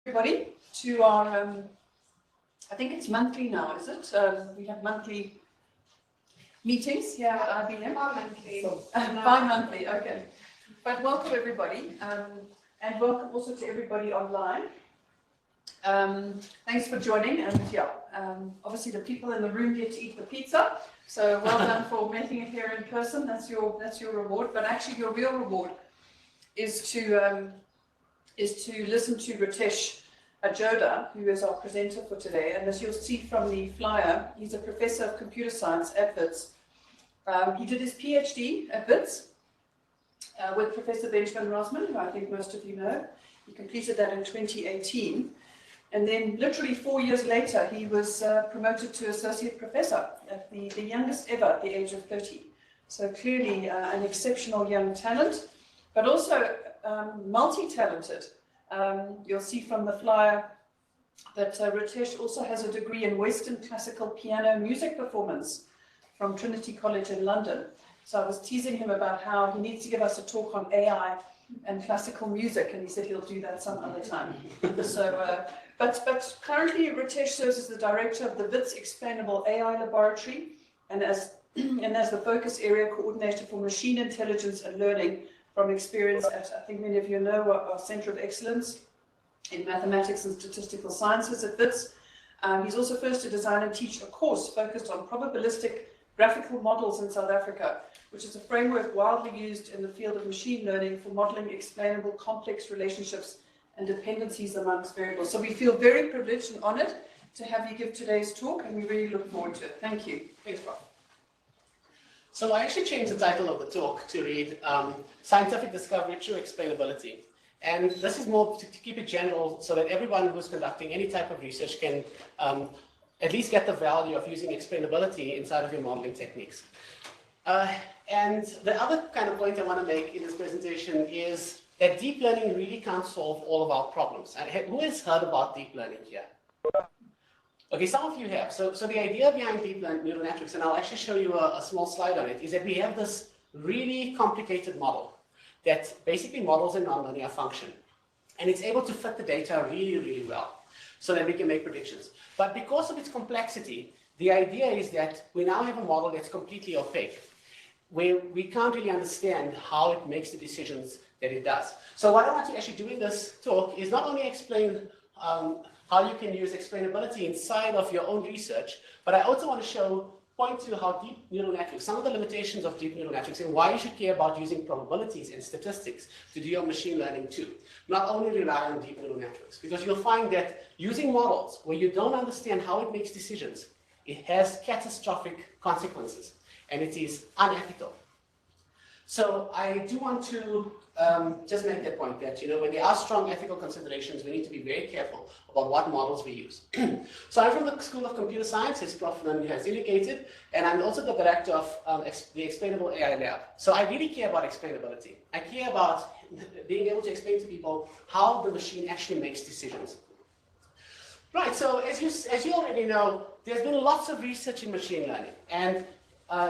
Everybody to our, I think it's monthly now, is it? We have monthly meetings here at IBM. Bi-monthly. Bi-monthly, okay. But welcome everybody, and welcome also to everybody online. Thanks for joining, and yeah, obviously the people in the room get to eat the pizza, so well done for making it here in person. That's your reward, but actually your real reward is to listen to Ritesh Ajoodha, who is our presenter for today. And as you'll see from the flyer, he's a professor of computer science at WITS. He did his PhD at WITS with Professor Benjamin Rosman, who I think most of you know. He completed that in 2018. And then literally 4 years later, he was promoted to associate professor, at the youngest ever at the age of 30. So clearly an exceptional young talent, but also multi-talented. You'll see from the flyer that Ritesh also has a degree in Western classical piano music performance from Trinity College in London. So I was teasing him about how he needs to give us a talk on AI and classical music, and he said he'll do that some other time. So, but currently Ritesh serves as the director of the WITS Explainable AI Laboratory, and as the focus area coordinator for machine intelligence and learning from experience at, I think many of you know, our Center of Excellence in Mathematics and Statistical Sciences at WITS. He's also first to design and teach a course focused on probabilistic graphical models in South Africa, which is a framework widely used in the field of machine learning for modeling explainable complex relationships and dependencies amongst variables. So we feel very privileged and honored to have you give today's talk, and we really look forward to it. Thank you. Thanks, Prof. So I actually changed the title of the talk to read Scientific Discovery Through Explainability. And this is more to keep it general so that everyone who's conducting any type of research can at least get the value of using explainability inside of your modeling techniques. And the other kind of point I want to make in this presentation is that deep learning really can't solve all of our problems. And who has heard about deep learning here? Okay, some of you have. So the idea behind deep neural networks, and I'll actually show you a small slide on it, is that we have this really complicated model that basically models a nonlinear function. And it's able to fit the data really, really well so that we can make predictions. But because of its complexity, the idea is that we now have a model that's completely opaque, where we can't really understand how it makes the decisions that it does. So what I want to actually do in this talk is not only explain how you can use explainability inside of your own research, but I also want to point to how deep neural networks, some of the limitations of deep neural networks, and why you should care about using probabilities and statistics to do your machine learning too. Not only rely on deep neural networks, because you'll find that using models where you don't understand how it makes decisions, it has catastrophic consequences, and it is unethical. So I do want to just make that point that, when there are strong ethical considerations, we need to be very careful about what models we use. So I'm from the School of Computer Science, as Prof has indicated, and I'm also the director of the Explainable AI Lab. So I really care about explainability. I care about being able to explain to people how the machine actually makes decisions. Right, so as you already know, there's been lots of research in machine learning, and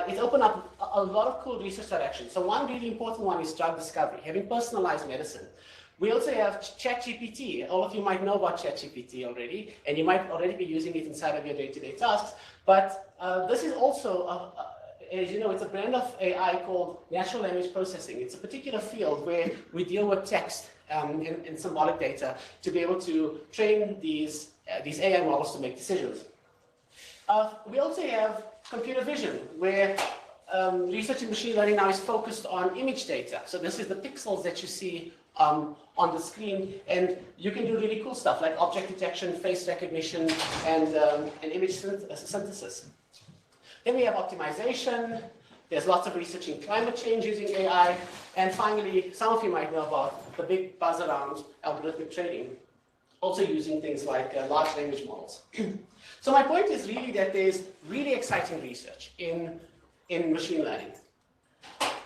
it's opened up a lot of cool research directions. So one really important one is drug discovery, having personalized medicine. We also have ChatGPT. All of you might know about ChatGPT already, and you might already be using it inside of your day-to-day tasks. But this is also, as you know, it's a brand of AI called natural language processing. It's a particular field where we deal with text and symbolic data to be able to train these AI models to make decisions. We also have computer vision, where research in machine learning now is focused on image data. So this is the pixels that you see on the screen, and you can do really cool stuff like object detection, face recognition, and image synthesis. Then we have optimization. There's lots of research in climate change using AI. And finally, some of you might know about the big buzz around algorithmic trading, also using things like large language models. So my point is really that there's really exciting research in machine learning.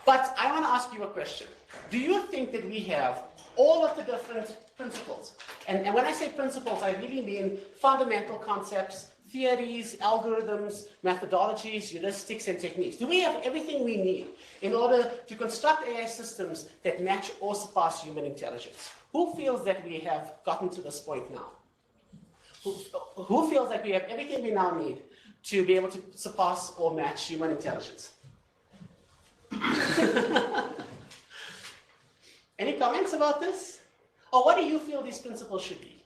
But I want to ask you a question. Do you think that we have all of the different principles? And when I say principles, I really mean fundamental concepts, theories, algorithms, methodologies, heuristics, and techniques? Do we have everything we need in order to construct AI systems that match or surpass human intelligence? Who feels that we have gotten to this point now? Who feels like we have everything we now need to be able to surpass or match human intelligence? Any comments about this? Or what do you feel these principles should be?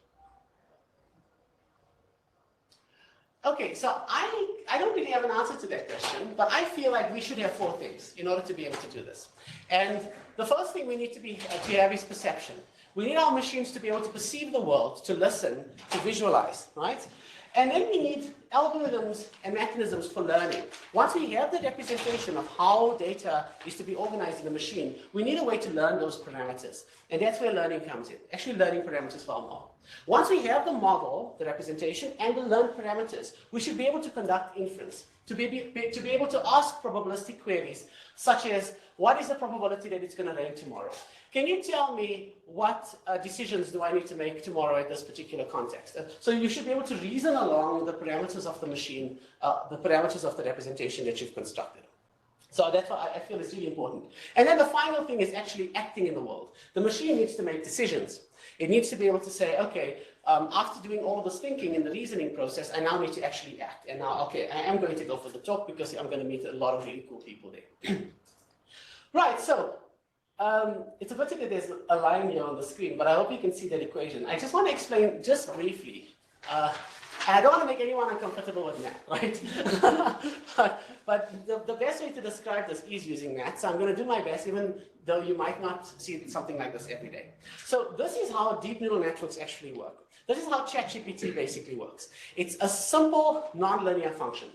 Okay, so I don't really have an answer to that question, but I feel like we should have 4 things in order to be able to do this. And the first thing we need to have is perception. We need our machines to be able to perceive the world, to listen, to visualize, right? And then we need algorithms and mechanisms for learning. Once we have the representation of how data is to be organized in a machine, we need a way to learn those parameters. And that's where learning comes in, actually learning parameters for our model. Once we have the model, the representation, and the learned parameters, we should be able to conduct inference, to be able to ask probabilistic queries, such as, what is the probability that it's going to rain tomorrow? Can you tell me what decisions do I need to make tomorrow at this particular context? So you should be able to reason along the parameters of the machine, the parameters of the representation that you've constructed. So that's what I feel is really important. And then the final thing is actually acting in the world. The machine needs to make decisions. It needs to be able to say, okay, after doing all this thinking and the reasoning process, I now need to actually act. And now, okay, I am going to go for the talk because I'm going to meet a lot of really cool people there. Right, so it's a pity that there's a line here on the screen, but I hope you can see that equation. I just want to explain just briefly. I don't want to make anyone uncomfortable with math, right? but the best way to describe this is using math, so I'm going to do my best, even though you might not see something like this every day. So this is how deep neural networks actually work. This is how ChatGPT basically works. It's a simple nonlinear function.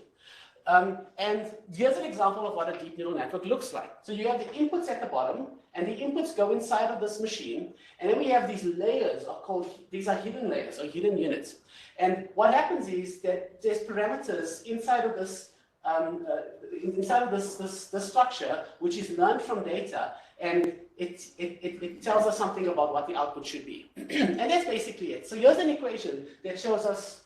And here's an example of what a deep neural network looks like. So you have the inputs at the bottom, and the inputs go inside of this machine, and then we have these layers these are hidden layers or hidden units. And what happens is that there's parameters inside of this this structure, which is learned from data, and it tells us something about what the output should be. And that's basically it. So here's an equation that shows us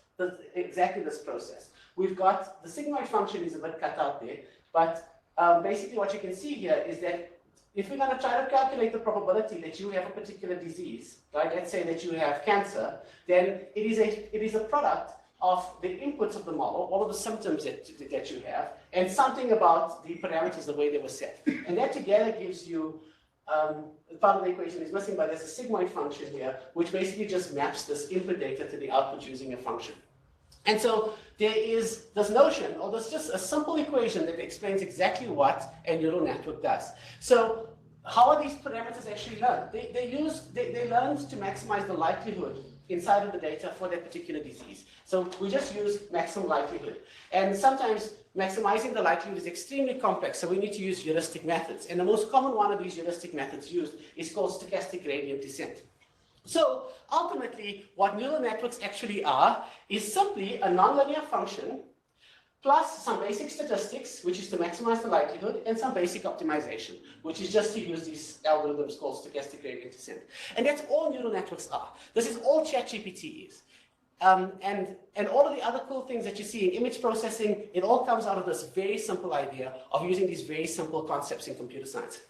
exactly this process. We've got the sigmoid function is a bit cut out there, but basically what you can see here is that if we're going to try to calculate the probability that you have a particular disease, right? Let's say that you have cancer, then it is a product of the inputs of the model, all of the symptoms that you have, and something about the parameters, the way they were set. And that together gives you, part of the equation is missing, but there's a sigmoid function here, which basically just maps this input data to the output using a function. And so there is this notion, or there's just a simple equation that explains exactly what a neural network does. So how are these parameters actually learned? They learn to maximize the likelihood inside of the data for that particular disease. So we just use maximum likelihood. And sometimes maximizing the likelihood is extremely complex, so we need to use heuristic methods. And the most common one of these heuristic methods used is called stochastic gradient descent. So ultimately, what neural networks actually are is simply a nonlinear function plus some basic statistics, which is to maximize the likelihood, and some basic optimization, which is just to use these algorithms called stochastic gradient descent. And that's all neural networks are. This is all ChatGPT is. And all of the other cool things that you see in image processing, it all comes out of this very simple idea of using these very simple concepts in computer science.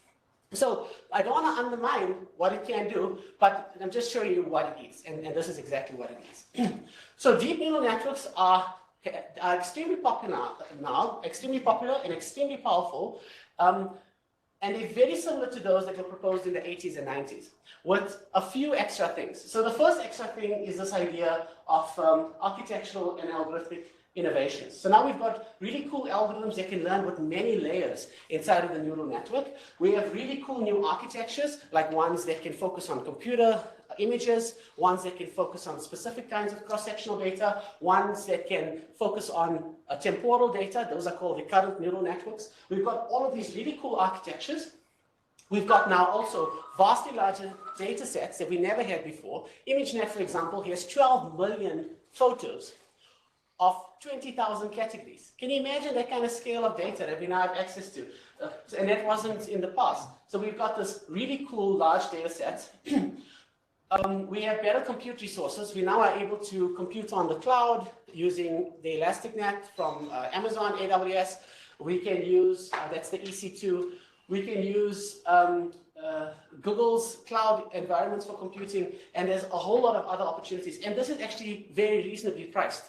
So I don't want to undermine what it can do, but I'm just showing you what it is, and this is exactly what it is. So deep neural networks are extremely popular now, extremely popular and extremely powerful, and they're very similar to those that were proposed in the 80s and 90s, with a few extra things. So the first extra thing is this idea of architectural and algorithmic innovations. So now we've got really cool algorithms that can learn with many layers inside of the neural network. We have really cool new architectures, like ones that can focus on computer images, ones that can focus on specific kinds of cross-sectional data, ones that can focus on temporal data. Those are called recurrent neural networks. We've got all of these really cool architectures. We've got now also vastly larger data sets that we never had before. ImageNet, for example, has 12 million photos of 20,000 categories. Can you imagine that kind of scale of data that we now have access to? And that wasn't in the past. So we've got this really cool large data set. we have better compute resources. We now are able to compute on the cloud using the Elastic Net from Amazon, AWS. We can use, that's the EC2. We can use Google's cloud environments for computing, and there's a whole lot of other opportunities. And this is actually very reasonably priced.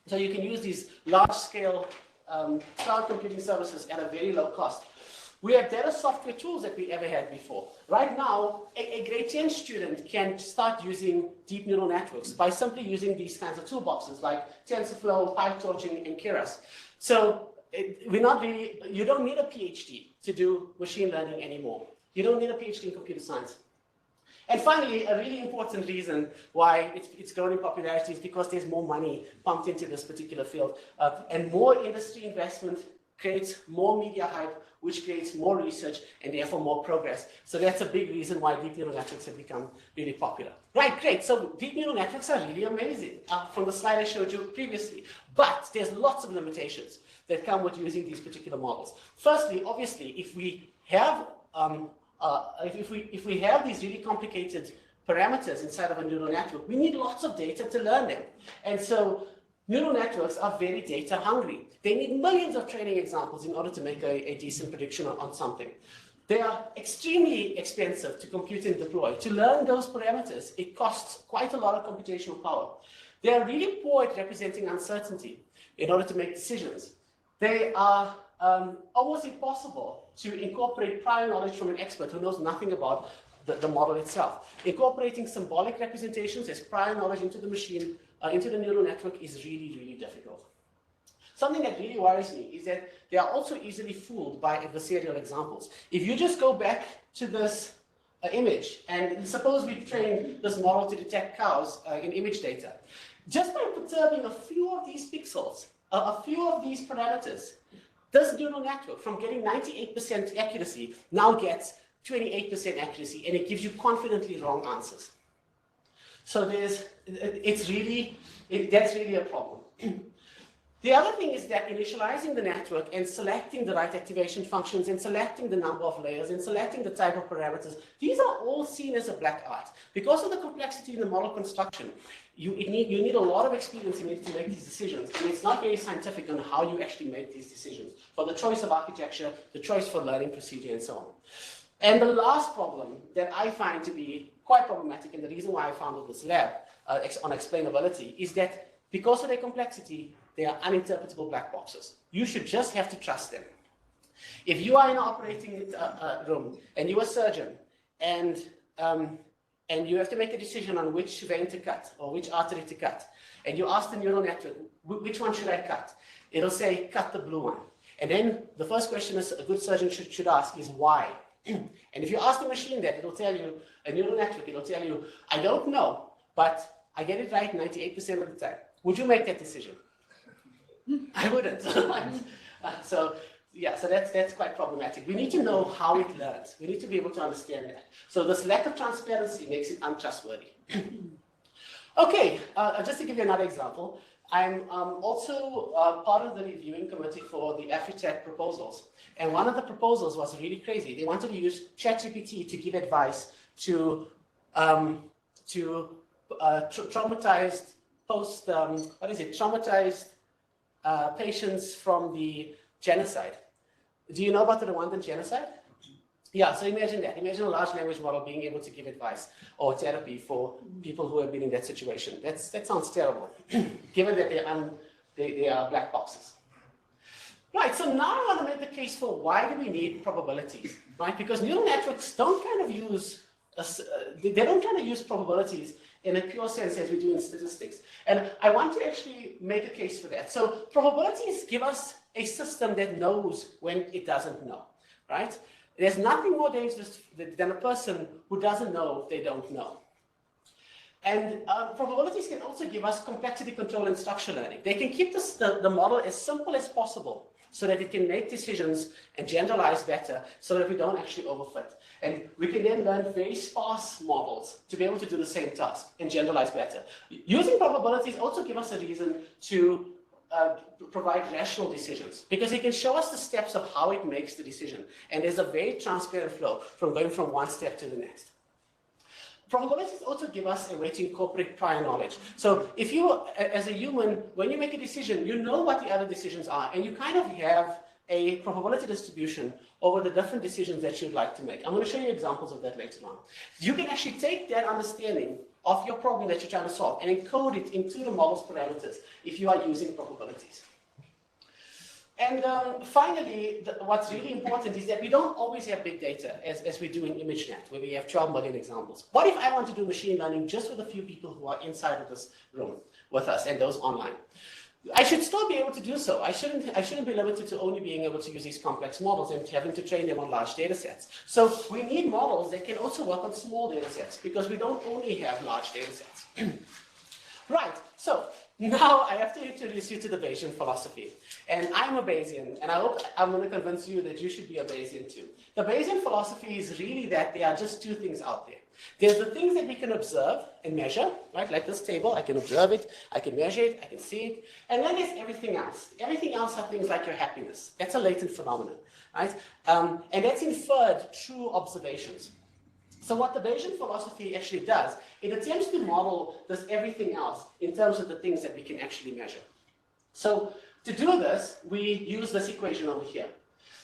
So you can use these large-scale cloud computing services at a very low cost. We have better software tools than we ever had before. Right now, a grade 10 student can start using deep neural networks by simply using these kinds of toolboxes like TensorFlow, PyTorch, and Keras. So we're not really, you don't need a PhD to do machine learning anymore. You don't need a PhD in computer science. And finally, a really important reason why it's growing in popularity is because there's more money pumped into this particular field. And more industry investment creates more media hype, which creates more research and therefore more progress. So that's a big reason why deep neural networks have become really popular. Right, great. So deep neural networks are really amazing from the slide I showed you previously. But there's lots of limitations that come with using these particular models. Firstly, obviously, if we have if we have these really complicated parameters inside of a neural network, we need lots of data to learn them. And so neural networks are very data hungry. They need millions of training examples in order to make a decent prediction on something. They are extremely expensive to compute and deploy. To learn those parameters, it costs quite a lot of computational power. They are really poor at representing uncertainty in order to make decisions. They are almost impossible to incorporate prior knowledge from an expert who knows nothing about the model itself. Incorporating symbolic representations as prior knowledge into the machine, into the neural network is really, really difficult. Something that really worries me is that they are also easily fooled by adversarial examples. If you just go back to this image, and suppose we train this model to detect cows in image data, just by perturbing a few of these pixels, a few of these parameters, this neural network, from getting 98% accuracy, now gets 28% accuracy, and it gives you confidently wrong answers. So that's really a problem. The other thing is that initializing the network and selecting the right activation functions and selecting the number of layers and selecting the type of parameters, these are all seen as a black art. Because of the complexity in the model construction, you need a lot of experience in order to make these decisions, and it's not very scientific on how you actually make these decisions, for the choice of architecture, the choice for learning procedure, and so on. And the last problem that I find to be quite problematic, and the reason why I founded this lab on explainability, is that because of their complexity, they are uninterpretable black boxes. You should just have to trust them. If you are in an operating room and you're a surgeon and you have to make a decision on which vein to cut or which artery to cut, and you ask the neural network, which one should I cut? It'll say, cut the blue one. And then the first question a good surgeon should ask is why? And if you ask the machine that, it'll tell you, a neural network, it'll tell you, I don't know, but I get it right 98% of the time. Would you make that decision? I wouldn't. So that's quite problematic. We need to know how it learns. We need to be able to understand that. So this lack of transparency makes it untrustworthy. Okay, just to give you another example, I'm also part of the reviewing committee for the AfriTech proposals. And one of the proposals was really crazy. They wanted to use ChatGPT to give advice to traumatized traumatized patients from the genocide. Do you know about the Rwandan genocide? Yeah, so imagine that. Imagine a large language model being able to give advice or therapy for people who have been in that situation. That sounds terrible, given that they are black boxes. Right, so now I want to make the case for why do we need probabilities, right? Because neural networks don't kind of use, they don't kind of use probabilities in a pure sense as we do in statistics. And I want to actually make a case for that. So probabilities give us a system that knows when it doesn't know, right? There's nothing more dangerous than a person who doesn't know they don't know. And probabilities can also give us complexity control and structure learning. They can keep the model as simple as possible so that it can make decisions and generalize better so that we don't actually overfit. And we can then learn very sparse models to be able to do the same task and generalize better. Using probabilities also give us a reason to provide rational decisions because it can show us the steps of how it makes the decision. And there's a very transparent flow from going from one step to the next. Probabilities also give us a way to incorporate prior knowledge. So if you, as a human, when you make a decision, you know what the other decisions are, and you kind of have a probability distribution over the different decisions that you'd like to make. I'm going to show you examples of that later on. You can actually take that understanding of your problem that you're trying to solve and encode it into the model's parameters if you are using probabilities. And finally, what's really important is that we don't always have big data as we do in ImageNet, where we have 12 million examples. What if I want to do machine learning just with a few people who are inside of this room with us and those online? I should still be able to do so. I shouldn't be limited to only being able to use these complex models and having to train them on large data sets. So we need models that can also work on small data sets because we don't only have large data sets. Right, so now I have to introduce you to the Bayesian philosophy. And I'm a Bayesian, and I hope I'm going to convince you that you should be a Bayesian too. The Bayesian philosophy is really that there are just two things out there. There's the things that we can observe and measure, right? Like this table, I can observe it, I can measure it, I can see it. And then there's everything else. Everything else are things like your happiness. That's a latent phenomenon, right? And that's inferred through observations. So what the Bayesian philosophy actually does, it attempts to model this everything else in terms of the things that we can actually measure. So to do this, we use this equation over here.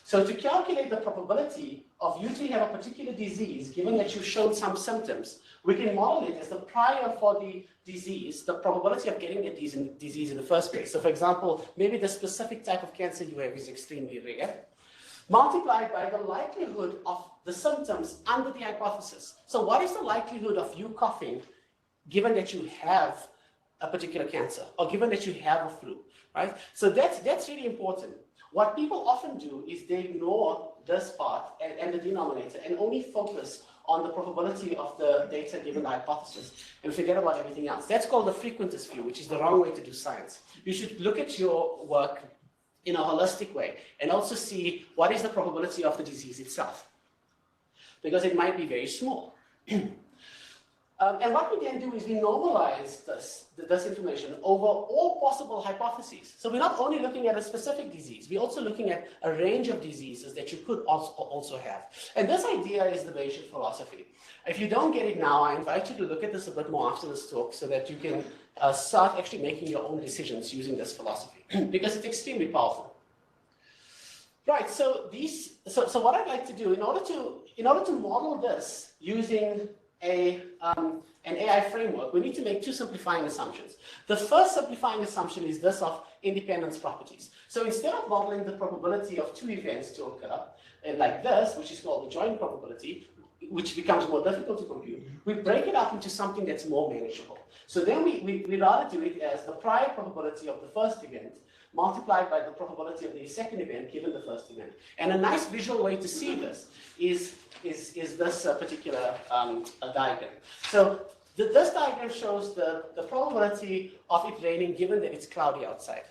So to calculate the probability of you to have a particular disease, given that you showed some symptoms, we can model it as the prior for the disease, the probability of getting the disease in the first place. So for example, maybe the specific type of cancer you have is extremely rare, multiplied by the likelihood of the symptoms under the hypothesis. So what is the likelihood of you coughing, given that you have a particular cancer, or given that you have a flu, right? So that's really important. What people often do is they ignore this part and the denominator and only focus on the probability of the data given the hypothesis and forget about everything else. That's called the frequentist view, which is the wrong way to do science. You should look at your work in a holistic way and also see what is the probability of the disease itself, because it might be very small. And what we then do is we normalize this information over all possible hypotheses. So we're not only looking at a specific disease, we're also looking at a range of diseases that you could also have. And this idea is the Bayesian philosophy. If you don't get it now, I invite you to look at this a bit more after this talk so that you can start actually making your own decisions using this philosophy, because it's extremely powerful. Right, so what I'd like to do, in order to model this using an AI framework, we need to make two simplifying assumptions. The first simplifying assumption is this of independence properties. So instead of modeling the probability of two events to occur, like this, which is called the joint probability, which becomes more difficult to compute, we break it up into something that's more manageable. So then we rather do it as the prior probability of the first event multiplied by the probability of the second event given the first event. And a nice visual way to see this is this particular diagram. So this diagram shows the probability of it raining given that it's cloudy outside.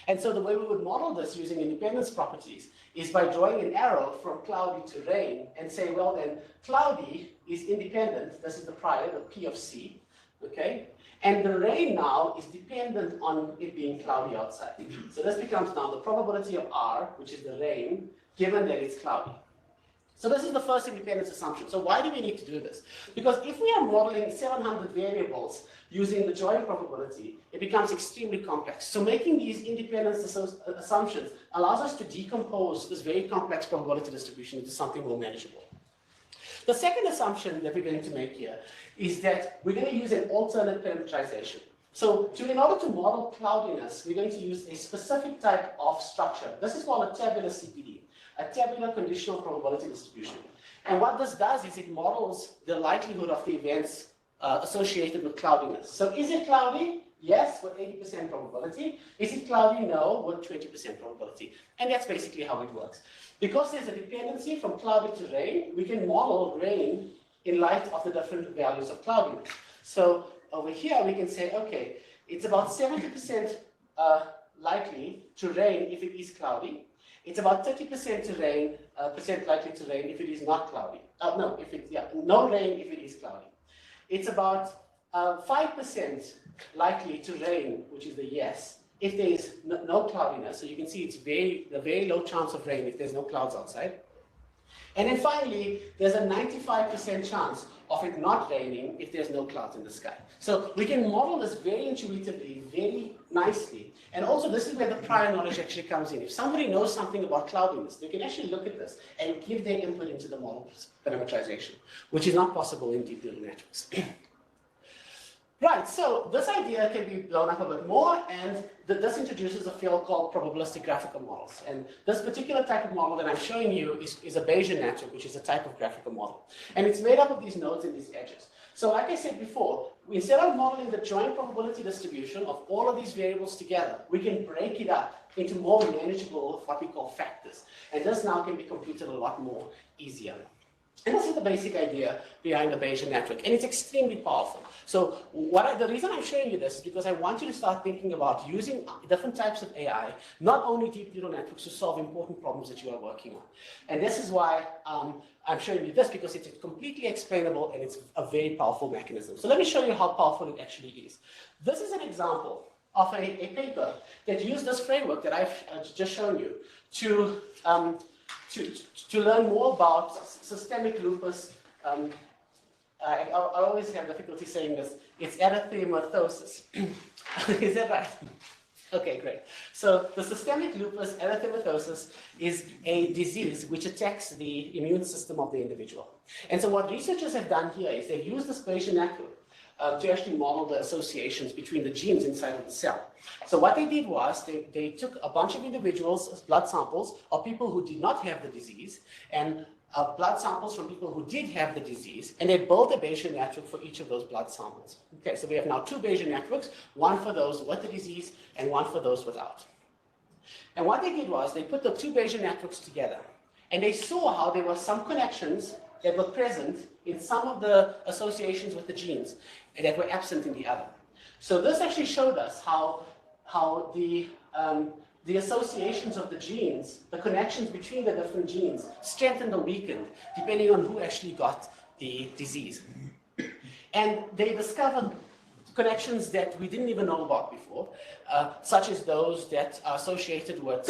And so the way we would model this using independence properties is by drawing an arrow from cloudy to rain and say, well then, cloudy is independent, this is the prior, the P of C, okay? And the rain now is dependent on it being cloudy outside. So this becomes now the probability of R, which is the rain, given that it's cloudy. So this is the first independence assumption. So why do we need to do this? Because if we are modeling 700 variables using the joint probability, it becomes extremely complex. So making these independence assumptions allows us to decompose this very complex probability distribution into something more manageable. The second assumption that we're going to make here is that we're going to use an alternate parameterization. So in order to model cloudiness, we're going to use a specific type of structure. This is called a tabular CPD, a tabular conditional probability distribution. And what this does is it models the likelihood of the events associated with cloudiness. So is it cloudy? Yes, with 80% probability. Is it cloudy? No, with 20% probability. And that's basically how it works. Because there's a dependency from cloudy to rain, we can model rain in light of the different values of cloudiness. So over here, we can say, okay, it's about 70% likely to rain if it is cloudy. It's about 30% to rain, percent likely to rain if it is not cloudy. No rain if it is cloudy. It's about 5% likely to rain, which is the yes, if there is no cloudiness. So you can see it's a very low chance of rain if there's no clouds outside. And then finally, there's a 95% chance of it not raining if there's no clouds in the sky. So we can model this very intuitively, very nicely. And also, this is where the prior knowledge actually comes in. If somebody knows something about cloudiness, they can actually look at this and give their input into the model parameterization, which is not possible in deep neural networks. Right, so this idea can be blown up a bit more, and this introduces a field called probabilistic graphical models. And this particular type of model that I'm showing you is a Bayesian network, which is a type of graphical model. And it's made up of these nodes and these edges. So like I said before, instead of modeling the joint probability distribution of all of these variables together, we can break it up into more manageable, what we call factors. And this now can be computed a lot more easier. And this is the basic idea behind the Bayesian network, and it's extremely powerful. So the reason I'm showing you this is because I want you to start thinking about using different types of AI, not only deep neural networks, to solve important problems that you are working on. And this is why I'm showing you this, because it's completely explainable and it's a very powerful mechanism. So let me show you how powerful it actually is. This is an example of a paper that used this framework that I've just shown you to learn more about systemic lupus. I always have difficulty saying this. It's erythematosus. Is that right? Okay, great. So the systemic lupus erythematosus is a disease which attacks the immune system of the individual. And so what researchers have done here is they've used this Bayesian network to actually model the associations between the genes inside of the cell. So what they did was they took a bunch of individuals' blood samples of people who did not have the disease and blood samples from people who did have the disease, and they built a Bayesian network for each of those blood samples. Okay, so we have now two Bayesian networks, one for those with the disease and one for those without. And what they did was they put the two Bayesian networks together, and they saw how there were some connections that were present in some of the associations with the genes and that were absent in the other. So this actually showed us how the associations of the genes, the connections between the different genes, strengthened or weakened depending on who actually got the disease. And they discovered connections that we didn't even know about before, such as those that are associated with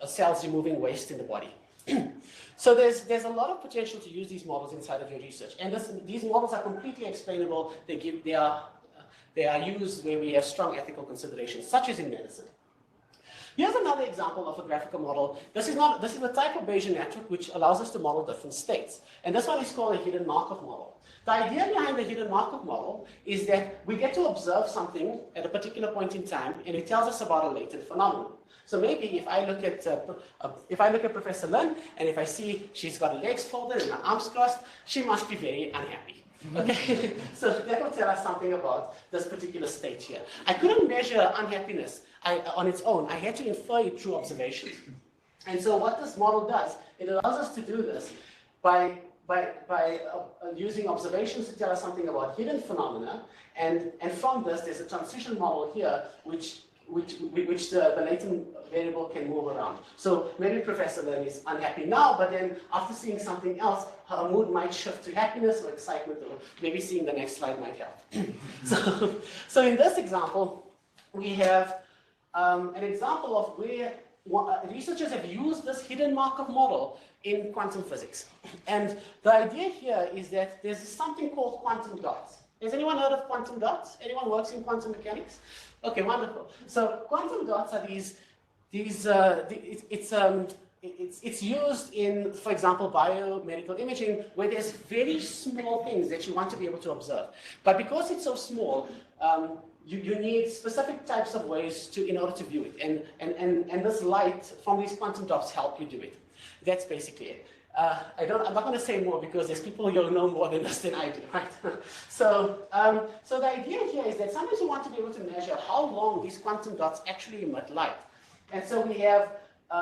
cells removing waste in the body. So there's a lot of potential to use these models inside of your research, and these models are completely explainable. They are used where we have strong ethical considerations, such as in medicine. Here's another example of a graphical model. This is a type of Bayesian network which allows us to model different states, and this one is called a hidden Markov model. The idea behind the hidden Markov model is that we get to observe something at a particular point in time, and it tells us about a latent phenomenon. So maybe if I look at Professor Lin, and if I see she's got her legs folded and her arms crossed, she must be very unhappy. Okay, so that will tell us something about this particular state here. I couldn't measure unhappiness on its own. I had to infer it through observation. And so what this model does, it allows us to do this by using observations to tell us something about hidden phenomena, and from this there's a transition model here which the latent variable can move around. So maybe Professor Lin is unhappy now, but then after seeing something else, her mood might shift to happiness or excitement, or maybe seeing the next slide might help. So in this example, we have an example of where researchers have used this hidden Markov model in quantum physics. And the idea here is that there's something called quantum dots. Has anyone heard of quantum dots? Anyone works in quantum mechanics? Okay, wonderful. So quantum dots are it's used in, for example, biomedical imaging, where there's very small things that you want to be able to observe. But because it's so small, you need specific types of ways in order to view it. And this light from these quantum dots help you do it. That's basically it. I'm not going to say more because there's people who know more than this than I do, right? So the idea here is that sometimes you want to be able to measure how long these quantum dots actually emit light. And so we have,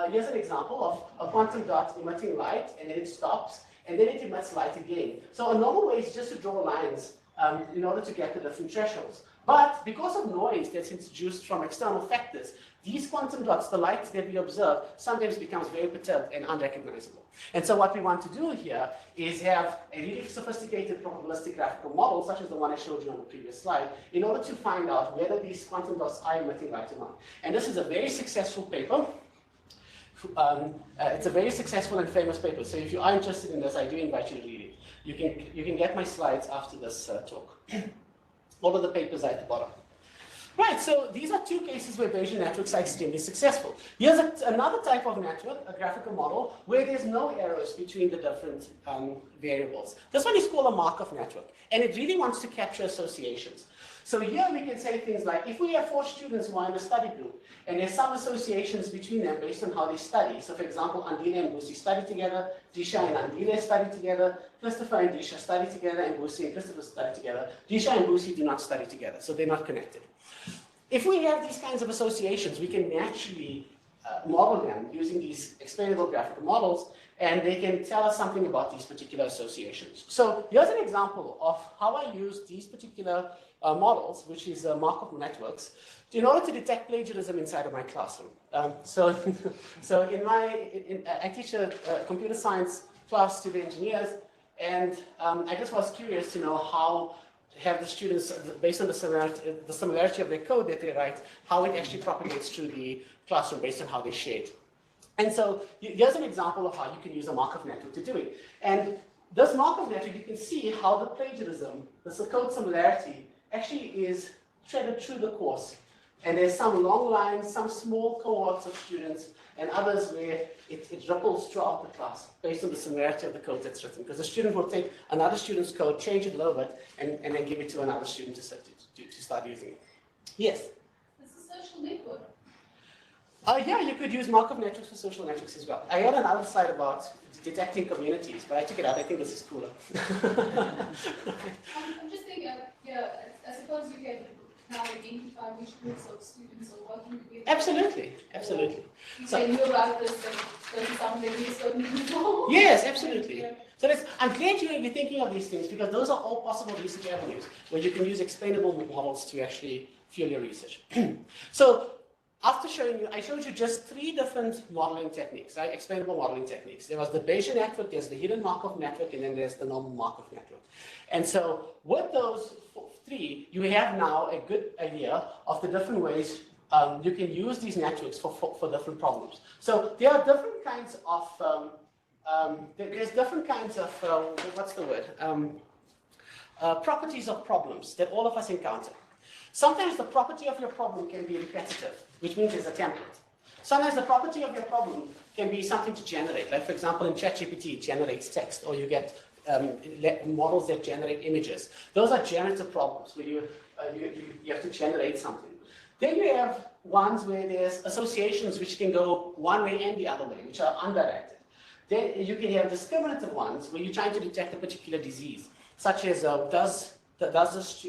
here's an example of a quantum dot emitting light, and then it stops, and then it emits light again. So a normal way is just to draw lines in order to get the different thresholds. But because of noise that's introduced from external factors, these quantum dots, the light that we observe, sometimes becomes very perturbed and unrecognizable. And so what we want to do here is have a really sophisticated probabilistic graphical model, such as the one I showed you on the previous slide, in order to find out whether these quantum dots are emitting light or not. And this is a very successful paper It's a very successful and famous paper. So if you are interested in this, I do invite you to read it. You can get my slides after this talk. All of the papers are at the bottom. Right, so these are two cases where Bayesian networks are extremely successful. Here's another type of network, a graphical model, where there's no errors between the different variables. This one is called a Markov network, and it really wants to capture associations. So here we can say things like, if we have 4 students who are in a study group, and there's some associations between them based on how they study. So for example, Andile and Busi study together, Disha and Andile study together, Christopher and Disha study together, and Busi and Christopher study together. Disha and Busi do not study together, so they're not connected. If we have these kinds of associations, we can naturally model them using these explainable graphical models, and they can tell us something about these particular associations. So here's an example of how I use these particular models, which is Markov networks, in order to detect plagiarism inside of my classroom. So I teach a computer science class to the engineers, and I just was curious to know how have the students, based on the similarity of their code that they write, how it actually propagates through the classroom based on how they shade. And so here's an example of how you can use a Markov network to do it. And this Markov network, you can see how the plagiarism, the code similarity, actually is threaded through the course. And there's some long lines, some small cohorts of students, and others where it ripples throughout the class based on the similarity of the code that's written. Because the student will take another student's code, change it a little bit, and then give it to another student to start using it. Yes? It's a social network. Yeah, you could use Markov networks for social networks as well. I had another slide about detecting communities, but I took it out. I think this is cooler. I'm just thinking, yeah, I suppose you can now identify which groups of students are working together. Absolutely, absolutely. You say you write this and something is certain people. Yes, absolutely. Yeah. So I'm glad you're thinking of these things, because those are all possible research avenues where you can use explainable models to actually fuel your research. So after showing you, I showed you just 3 different modeling techniques, right? Explainable modeling techniques. There was the Bayesian network, there's the hidden Markov network, and then there's the normal Markov network. And so with those 3, you have now a good idea of the different ways you can use these networks for different problems. So there are different kinds of, what's the word? Properties of problems that all of us encounter. Sometimes the property of your problem can be repetitive, which means there's a template. Sometimes the property of your problem can be something to generate. Like, for example, in ChatGPT, it generates text, or you get models that generate images. Those are generative problems where you have to generate something. Then you have ones where there's associations which can go one way and the other way, which are undirected. Then you can have discriminative ones where you're trying to detect a particular disease, such as does this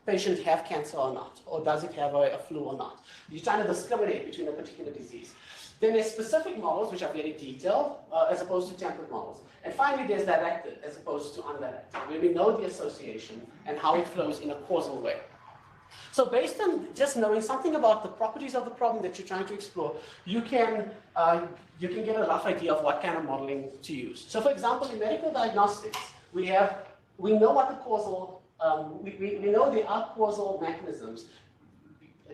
patient have cancer or not? Or does it have a flu or not? You're trying to discriminate between a particular disease. Then there's specific models, which are very detailed, as opposed to template models. And finally, there's directed, as opposed to undirected, where we know the association and how it flows in a causal way. So based on just knowing something about the properties of the problem that you're trying to explore, you can get a rough idea of what kind of modeling to use. So for example, in medical diagnostics, we know what the causal we know there are causal mechanisms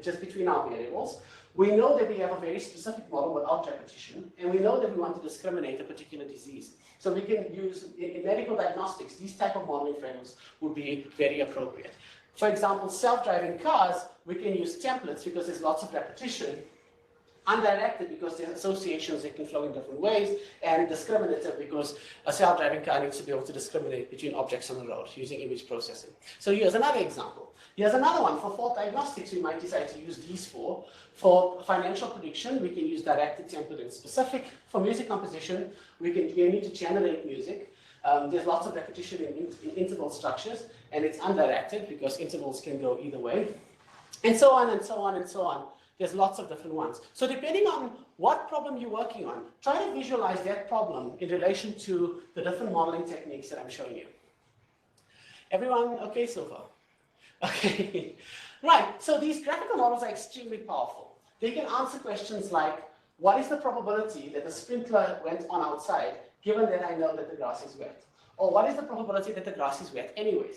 just between our variables. We know that we have a very specific model without repetition, and we know that we want to discriminate a particular disease. So we can use, in medical diagnostics, these type of modeling frameworks would be very appropriate. For example, self-driving cars, we can use templates because there's lots of repetition, undirected because there's associations that can flow in different ways, and discriminative because a self-driving car needs to be able to discriminate between objects on the road using image processing. So here's another example. Here's another one. For fault diagnostics, we might decide to use these 4. For financial prediction, we can use directed, template, and specific. For music composition, we need to generate music. There's lots of repetition in interval structures, and it's undirected because intervals can go either way. And so on, and so on, and so on. There's lots of different ones. So depending on what problem you're working on, try to visualize that problem in relation to the different modeling techniques that I'm showing you. Everyone okay so far? Okay. Right, so these graphical models are extremely powerful. They can answer questions like, what is the probability that the sprinkler went on outside, given that I know that the grass is wet? Or what is the probability that the grass is wet anyways?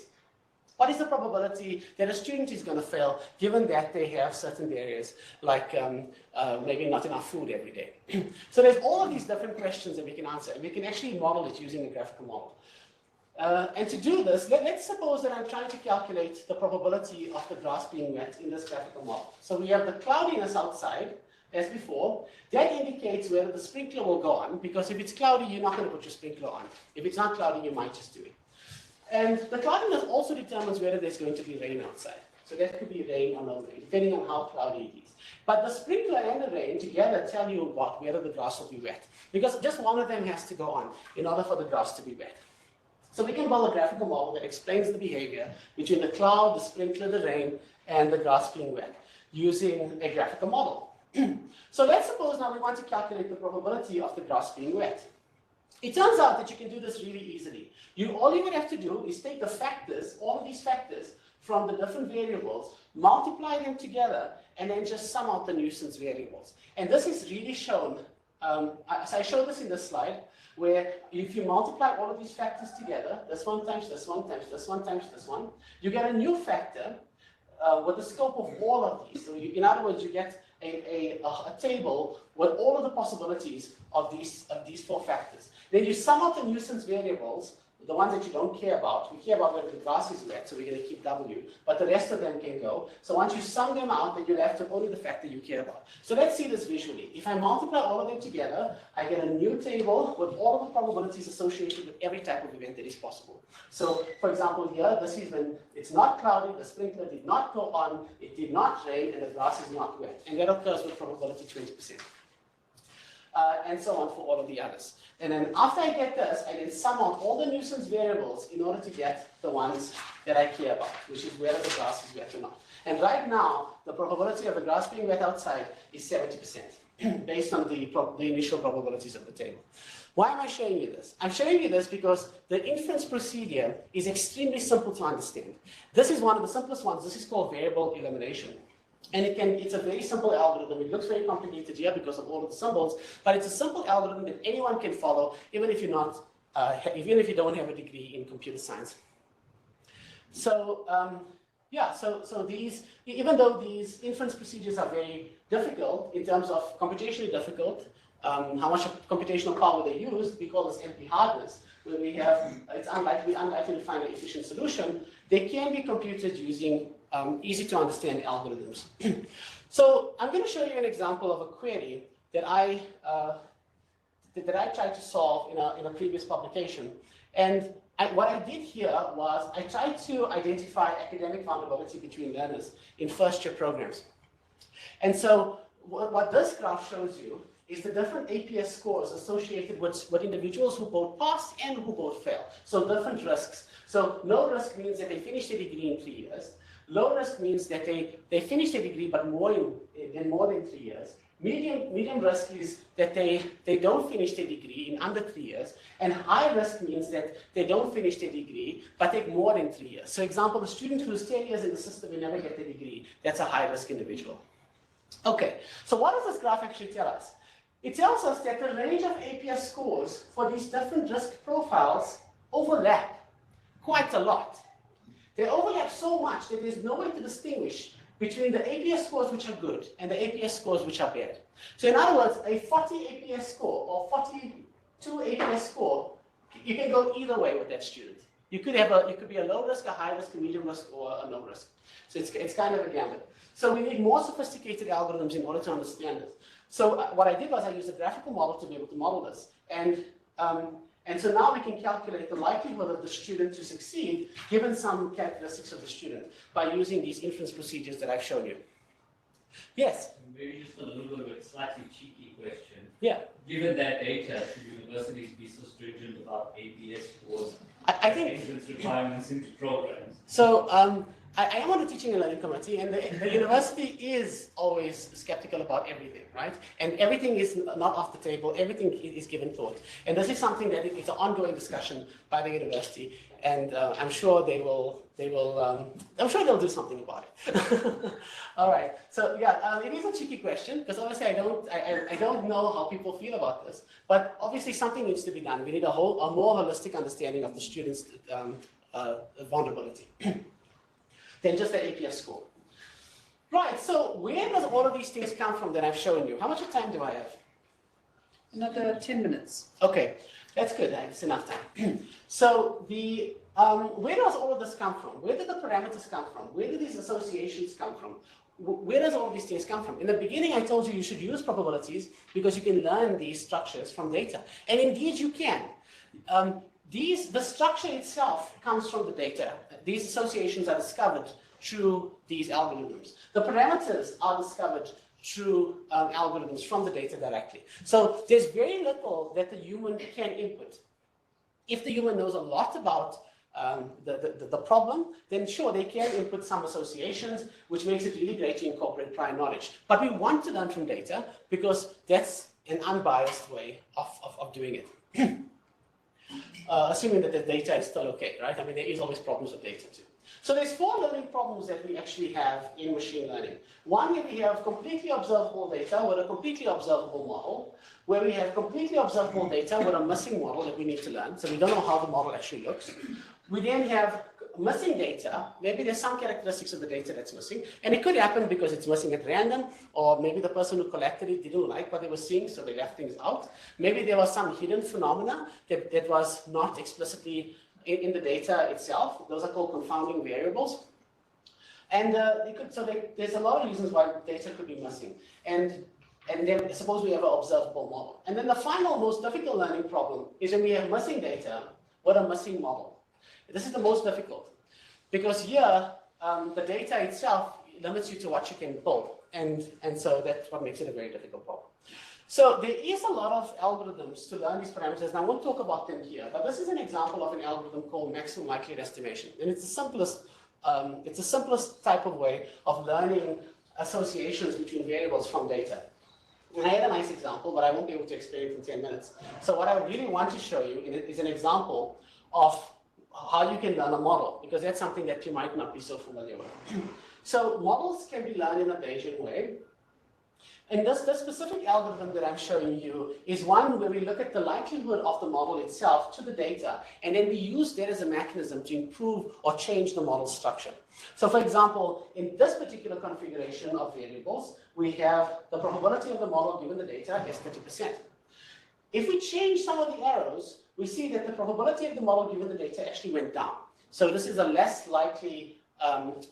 What is the probability that a student is going to fail given that they have certain barriers like maybe not enough food every day? So there's all of these different questions that we can answer, and we can actually model it using a graphical model. And to do this, let's suppose that I'm trying to calculate the probability of the grass being wet in this graphical model. So we have the cloudiness outside, as before. That indicates whether the sprinkler will go on, because if it's cloudy, you're not going to put your sprinkler on. If it's not cloudy, you might just do it. And the cloudiness also determines whether there's going to be rain outside. So that could be rain or no rain, depending on how cloudy it is. But the sprinkler and the rain together tell you whether the grass will be wet, because just one of them has to go on in order for the grass to be wet. So we can build a graphical model that explains the behavior between the cloud, the sprinkler, the rain, and the grass being wet using a graphical model. So let's suppose now we want to calculate the probability of the grass being wet. It turns out that you can do this really easily. All you would have to do is take the factors, all of these factors, from the different variables, multiply them together, and then just sum out the nuisance variables. And this is really shown, so I showed this in this slide, where if you multiply all of these factors together, this one times this one times this one times this one, you get a new factor with the scope of all of these. So in other words, you get a table with all of the possibilities of these four factors. Then you sum up the nuisance variables, the ones that you don't care about. We care about whether the grass is wet, so we're going to keep W, but the rest of them can go. So once you sum them out, then you're left with only the factor you care about. So let's see this visually. If I multiply all of them together, I get a new table with all of the probabilities associated with every type of event that is possible. So, for example, here, this is when it's not cloudy, the sprinkler did not go on, it did not rain, and the grass is not wet. And that occurs with probability 20%. And so on for all of the others. And then after I get this, I then sum out all the nuisance variables in order to get the ones that I care about, which is whether the grass is wet or not. And right now, the probability of the grass being wet outside is 70%, based on the initial probabilities of the table. Why am I showing you this? I'm showing you this because the inference procedure is extremely simple to understand. This is one of the simplest ones. This is called variable elimination. And it's a very simple algorithm. It looks very complicated here because of all of the symbols, but it's a simple algorithm that anyone can follow, even if you don't have a degree in computer science. So even though these inference procedures are very difficult in terms of computationally difficult, how much computational power they use, we call this NP hardness, where it's unlikely to find an efficient solution. They can be computed using easy to understand algorithms. So I'm going to show you an example of a query that I tried to solve in a previous publication. And what I did here was I tried to identify academic vulnerability between learners in first-year programs. And so what this graph shows you is the different APS scores associated with individuals who both pass and who both fail. So different risks. So low risk means that they finished a degree in 3 years. Low risk means that they finished a degree but more than 3 years. Medium risk is that they don't finish their degree in under 3 years. And high risk means that they don't finish their degree but take more than 3 years. So example, a student who's 10 years in the system and never get the degree, that's a high risk individual. Okay, so what does this graph actually tell us? It tells us that the range of APS scores for these different risk profiles overlap quite a lot. They overlap so much that there's no way to distinguish between the APS scores which are good and the APS scores which are bad. So in other words, a 40 APS score or 42 APS score, you can go either way with that student. You could be a low risk, a high risk, a medium risk, or a low risk. So it's kind of a gambit. So we need more sophisticated algorithms in order to understand this. So what I did was I used a graphical model to be able to model this. And so now we can calculate the likelihood of the student to succeed given some characteristics of the student by using these inference procedures that I've shown you. Yes? Maybe just a little bit of a slightly cheeky question. Yeah. Given that data, should universities be so stringent about APS scores I think entrance requirements into programs? So I am on the teaching and learning committee, and the university is always skeptical about everything, right? And everything is not off the table, everything is given thought. And this is something that it's an ongoing discussion by the university, and I'm sure I'm sure they'll do something about it. All right, so yeah, it is a tricky question, because obviously I don't know how people feel about this, but obviously something needs to be done. We need a more holistic understanding of the students' vulnerability. than just the APS score. Right, so where does all of these things come from that I've shown you? How much time do I have? Another 10 minutes. Okay, that's good, that's enough time. So where does all of this come from? Where did the parameters come from? Where do these associations come from? Where does all of these things come from? In the beginning, I told you should use probabilities because you can learn these structures from data. And indeed you can. The structure itself comes from the data. These associations are discovered through these algorithms. The parameters are discovered through algorithms from the data directly. So there's very little that the human can input. If the human knows a lot about the problem, then sure, they can input some associations, which makes it really great to incorporate prior knowledge. But we want to learn from data because that's an unbiased way of doing it. Assuming that the data is still okay, right? I mean, there is always problems with data too. So there's 4 learning problems that we actually have in machine learning. One, where we have completely observable data with a completely observable model, where we have completely observable data with a missing model that we need to learn, so we don't know how the model actually looks. We then have missing data. Maybe there's some characteristics of the data that's missing, and it could happen because it's missing at random, or maybe the person who collected it didn't like what they were seeing, so they left things out. Maybe there was some hidden phenomena that was not explicitly in the data itself. Those are called confounding variables. And there's a lot of reasons why data could be missing. And then suppose we have an observable model. And then the final, most difficult learning problem is when we have missing data with a missing model. This is the most difficult because here the data itself limits you to what you can build. And so that's what makes it a very difficult problem. So there is a lot of algorithms to learn these parameters, and I won't talk about them here, but this is an example of an algorithm called maximum likelihood estimation. And it's the simplest type of way of learning associations between variables from data. And I had a nice example, but I won't be able to explain it in 10 minutes. So what I really want to show you is an example of how you can learn a model, because that's something that you might not be so familiar with. So models can be learned in a Bayesian way. And the specific algorithm that I'm showing you is one where we look at the likelihood of the model itself to the data, and then we use that as a mechanism to improve or change the model structure. So for example, in this particular configuration of variables, we have the probability of the model given the data is 30%. If we change some of the arrows, we see that the probability of the model given the data actually went down. So this is a less likely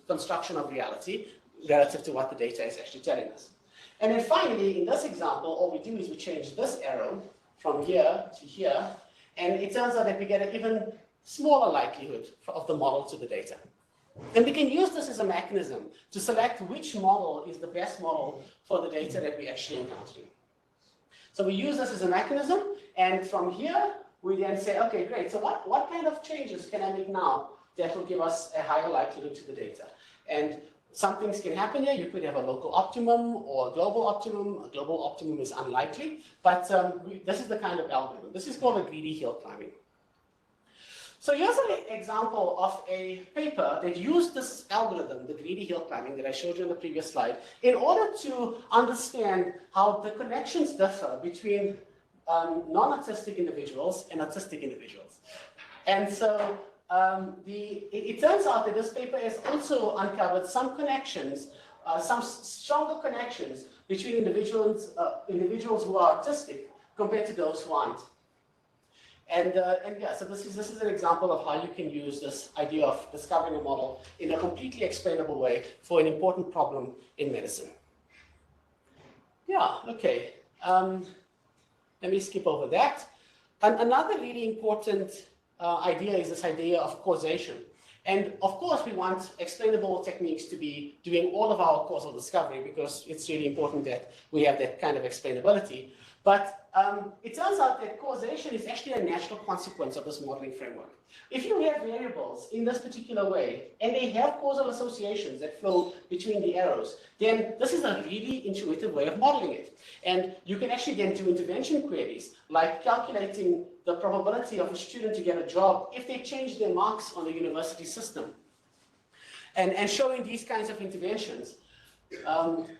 construction of reality relative to what the data is actually telling us. And then finally, in this example, all we do is we change this arrow from here to here, and it turns out that we get an even smaller likelihood of the model to the data. And we can use this as a mechanism to select which model is the best model for the data that we actually encounter. So we use this as a mechanism, and from here, we then say, okay, great, so what kind of changes can I make now that will give us a higher likelihood to the data? And some things can happen here. You could have a local optimum or a global optimum. A global optimum is unlikely, but this is the kind of algorithm. This is called a greedy hill climbing. So here's an example of a paper that used this algorithm, the greedy hill climbing that I showed you on the previous slide, in order to understand how the connections differ between non-autistic individuals and autistic individuals. And so it turns out that this paper has also uncovered some connections, some stronger connections between individuals who are autistic compared to those who aren't. And yeah, so this is an example of how you can use this idea of discovering a model in a completely explainable way for an important problem in medicine. Yeah, okay. Let me skip over that. And another really important idea is this idea of causation. And of course, we want explainable techniques to be doing all of our causal discovery because it's really important that we have that kind of explainability. But it turns out that causation is actually a natural consequence of this modeling framework. If you have variables in this particular way, and they have causal associations that flow between the arrows, then this is a really intuitive way of modeling it. And you can actually then do intervention queries, like calculating the probability of a student to get a job if they change their marks on the university system. And showing these kinds of interventions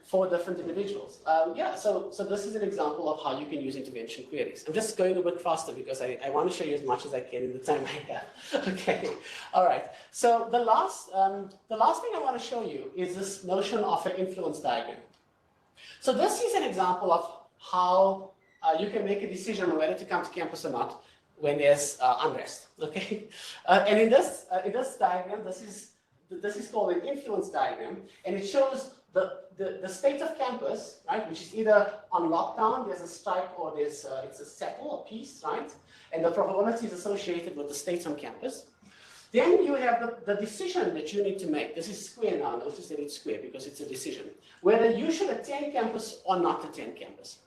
for different individuals. Yeah, so this is an example of how you can use intervention queries. I'm just going a bit faster because I want to show you as much as I can in the time I have. Okay, all right. So the last thing I want to show you is this notion of an influence diagram. So this is an example of how you can make a decision on whether to come to campus or not when there's unrest. Okay, and in this diagram, this is called an influence diagram, and it shows the state of campus, right, which is either on lockdown, there's a strike, or it's a settle, a peace, right, and the probability is associated with the state on campus. Then you have the decision that you need to make. This is square now. Notice that it's square because it's a decision. Whether you should attend campus or not attend campus.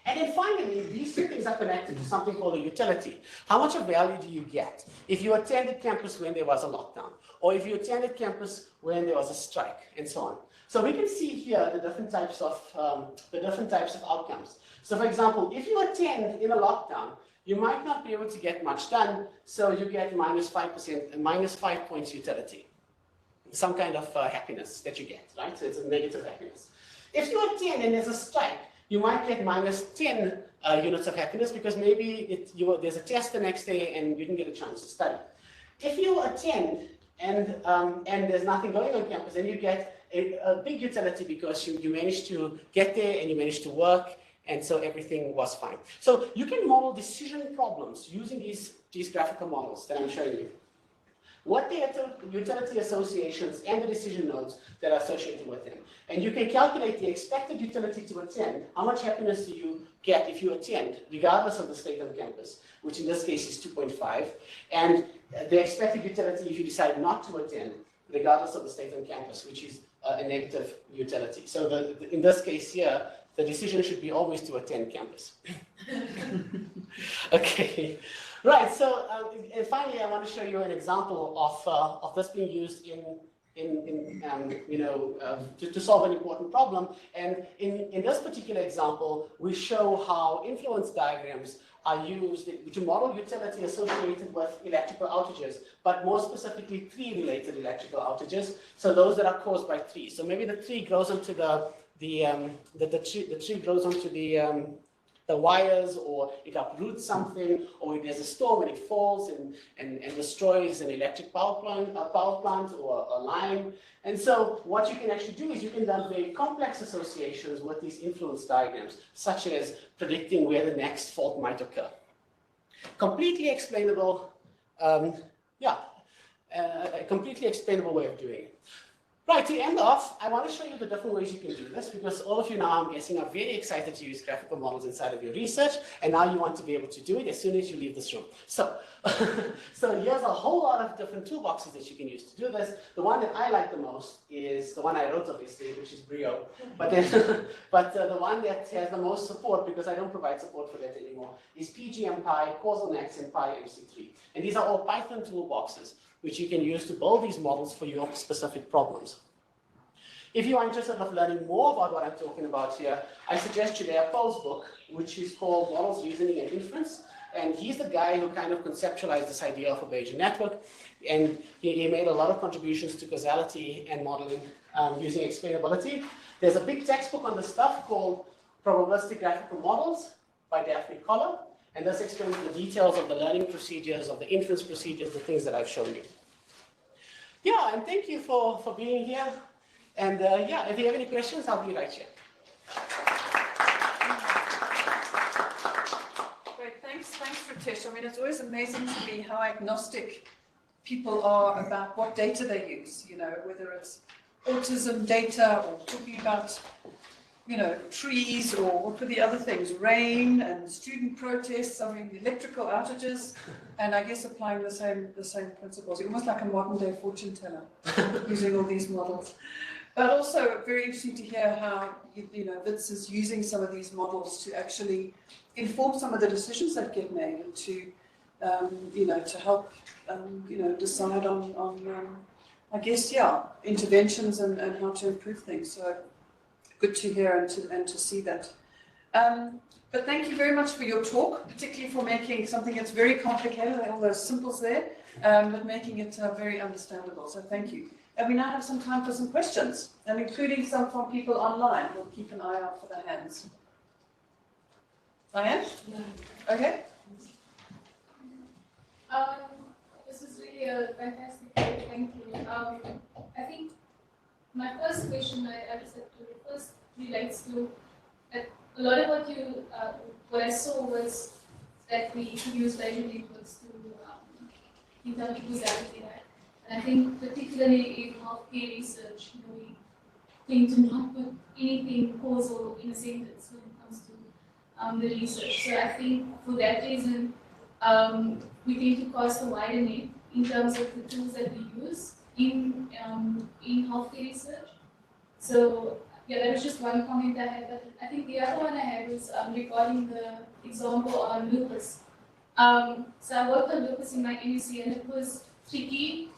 And then finally, these two things are connected to something called a utility. How much of value do you get if you attended campus when there was a lockdown, or if you attended campus when there was a strike, and so on. So we can see here the different types of outcomes. So for example, if you attend in a lockdown, you might not be able to get much done, so you get -5% and -5 points utility. Some kind of happiness that you get, right? So it's a negative happiness. If you attend and there's a strike, you might get -10 units of happiness because maybe there's a test the next day and you didn't get a chance to study. If you attend and there's nothing going on campus, then you get a big utility because you managed to get there and you managed to work, and so everything was fine. So you can model decision problems using these graphical models that I'm showing you. What the utility associations and the decision nodes that are associated with them. And you can calculate the expected utility to attend. How much happiness do you get if you attend, regardless of the state on campus, which in this case is 2.5, and the expected utility if you decide not to attend, regardless of the state on campus, which is a negative utility. So in this case here, the decision should be always to attend campus. Okay. Right, so and finally, I want to show you an example of this being used to solve an important problem. And in this particular example, we show how influence diagrams are used to model utility associated with electrical outages, but more specifically tree-related electrical outages. So those that are caused by trees. So maybe the tree grows onto the tree grows onto the wires, or it uproots something, or if there's a storm and it falls and destroys an electric power plant or a line. And so what you can actually do is you can do very complex associations with these influence diagrams, such as predicting where the next fault might occur. Completely explainable, a completely explainable way of doing it. Right, to end off, I want to show you the different ways you can do this, because all of you now, I'm guessing, are very excited to use graphical models inside of your research, and now you want to be able to do it as soon as you leave this room. So, so here's a whole lot of different toolboxes that you can use to do this. The one that I like the most is the one I wrote, obviously, which is Brio. But then, the one that has the most support, because I don't provide support for that anymore, is PGMPy, CausalNex, and PyMC3. And these are all Python toolboxes, which you can use to build these models for your specific problems. If you are interested in learning more about what I'm talking about here, I suggest you their Paul's book, which is called Models, Reasoning, and Inference. And he's the guy who kind of conceptualized this idea of a Bayesian network. And he made a lot of contributions to causality and modeling using explainability. There's a big textbook on this stuff called Probabilistic Graphical Models by Daphne Koller. And this explains the details of the learning procedures, of the inference procedures, the things that I've shown you. Yeah, and thank you for being here. And yeah, if you have any questions, I'll be right here. Great, thanks, Ritesh. I mean, it's always amazing to me how agnostic people are about what data they use, you know, whether it's autism data or talking about, you know, trees, or what were the other things, rain and student protests, I mean, electrical outages, and I guess applying the same principles. You're almost like a modern day fortune teller using all these models. But also very interesting to hear how, you know, Wits is using some of these models to actually inform some of the decisions that get made, and to, you know, to help, you know, decide on I guess, yeah, interventions and how to improve things. So good to hear and to see that. But thank you very much for your talk, particularly for making something that's very complicated, all those symbols there, but making it very understandable. So thank you. And we now have some time for some questions, and including some from people online. We'll keep an eye out for the hands. Diane? No. Okay. This is really a fantastic day. Thank you. I think my first question I just have to first relates to a lot of what I saw was that we use Bayesian networks to in terms of causality, right? And I think particularly in healthcare research, we tend to not put anything causal in a sentence when it comes to the research. So I think for that reason, we tend to cast a wider net in terms of the tools that we use in healthcare research. So yeah, that was just one comment I had. But I think the other one I had was regarding the example on lupus. So I worked on lupus in my MSc, and it was tricky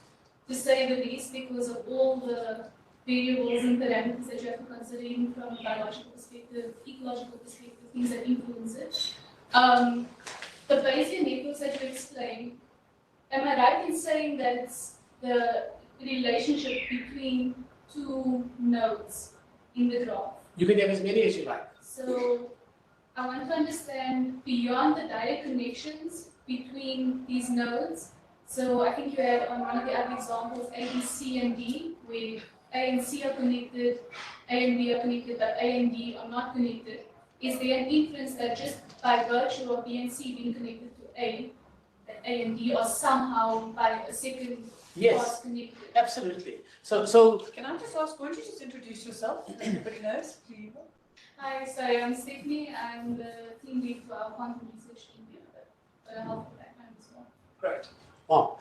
to say the least because of all the variables and parameters that you have to consider in from a biological perspective, ecological perspective, things that influence it. The Bayesian networks that you explained, am I right in saying that it's the relationship between two nodes in the graph? You can have as many as you like. So I want to understand beyond the direct connections between these nodes. So I think you had on one of the other examples A, B, C, and D, where A and C are connected, A and B are connected, but A and D are not connected. Is there an inference that just by virtue of B and C being connected to A, that A and D are somehow by a second pass connected? Absolutely. So Can I just ask, won't you just introduce yourself so that everybody knows who you are? Hi, sorry, I'm Stephanie. I'm the team lead for our quantum research team here, but I help with that kind as well. Great. Wow.